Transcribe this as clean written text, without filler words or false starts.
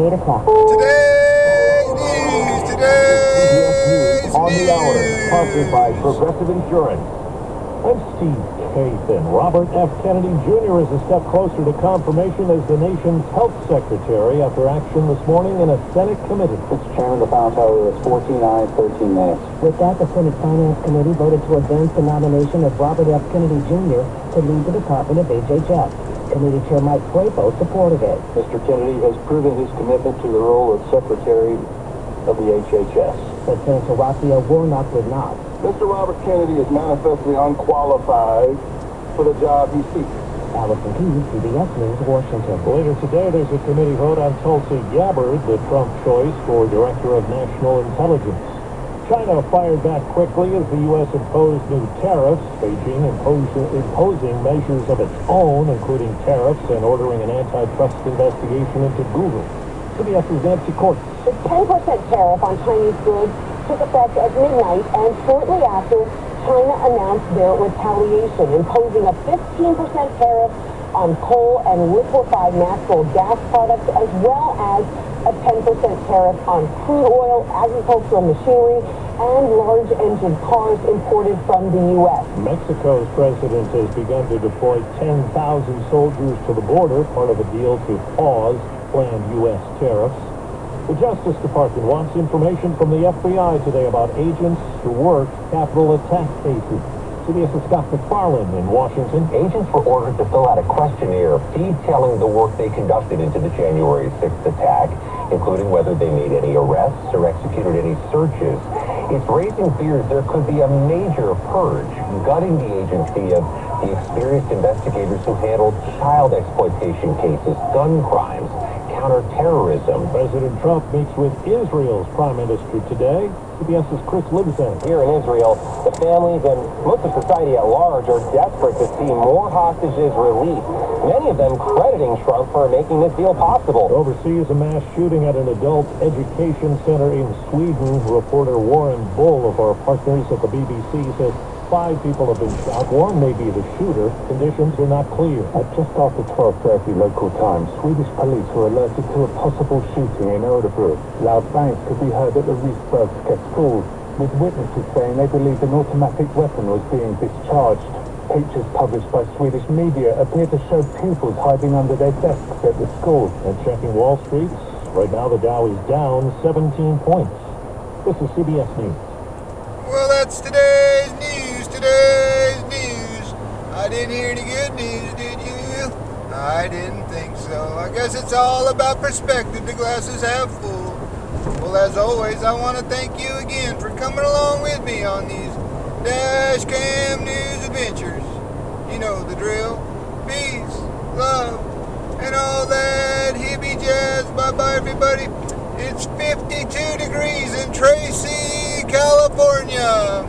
8 o'clock. Today's on the hour, sponsored by Progressive Insurance. I'm Steve Kathan. Robert F. Kennedy Jr. is a step closer to confirmation as the nation's health secretary after action this morning in a Senate committee. Mr. Chairman, the final total is 14 ayes, 13 nays. With that, the Senate Finance Committee voted to advance the nomination of Robert F. Kennedy Jr. to lead the Department of HHS. Committee Chair Mike Crapo supported it. Mr. Kennedy has proven his commitment to the role of Secretary of the HHS. But Senator Raphael Warnock did not. Mr. Robert Kennedy is manifestly unqualified for the job he seeks. Allison Keyes, CBS News, Washington. Later today, there's a committee vote on Tulsi Gabbard, the Trump choice for Director of National Intelligence. China fired back quickly as the U.S. imposed new tariffs, Beijing imposing measures of its own, including tariffs and ordering an antitrust investigation into Google. CBS's Nancy Courts. The 10% tariff on Chinese goods took effect at midnight, and shortly after, China announced their retaliation, imposing a 15% tariff on coal and liquefied natural gas products, as well as a 10% tariff on crude oil, agricultural machinery, and large engine cars imported from the U.S. Mexico's president has begun to deploy 10,000 soldiers to the border, part of a deal to pause planned U.S. tariffs. The Justice Department wants information from the FBI today about agents who work Capitol attack cases. CBS's Scott McFarland in Washington. Agents were ordered to fill out a questionnaire detailing the work they conducted into the January 6th attack, including whether they made any arrests or executed any searches. It's raising fears there could be a major purge, gutting the agency of the experienced investigators who handled child exploitation cases, gun crimes, counterterrorism. President Trump meets with Israel's prime minister today. CBS's Chris Libzan. Here in Israel, the families and most of society at large are desperate to see more hostages released, many of them crediting Trump for making this deal possible. Overseas, a mass shooting at an adult education center in Sweden. Reporter Warren Bull of our partners at the BBC says 5 people have been shot. One may be the shooter. Conditions are not clear. At just after 12:30 local time, Swedish police were alerted to a possible shooting in Örebro. Loud bangs could be heard at the Risbergska school, with witnesses saying they believed an automatic weapon was being discharged. Pictures published by Swedish media appear to show pupils hiding under their desks at the school. And checking Wall Street, right now the Dow is down 17 points. This is CBS News. Well, that's today's news. I didn't hear any good news, did you? I didn't think so. I guess it's all about perspective. The glass is half full. Well, as always, I want to thank you again for coming along with me on these Dash Cam News adventures. You know the drill. Peace, love, and all that hippie jazz. Bye-bye, everybody. It's 52 degrees in Tracy, California.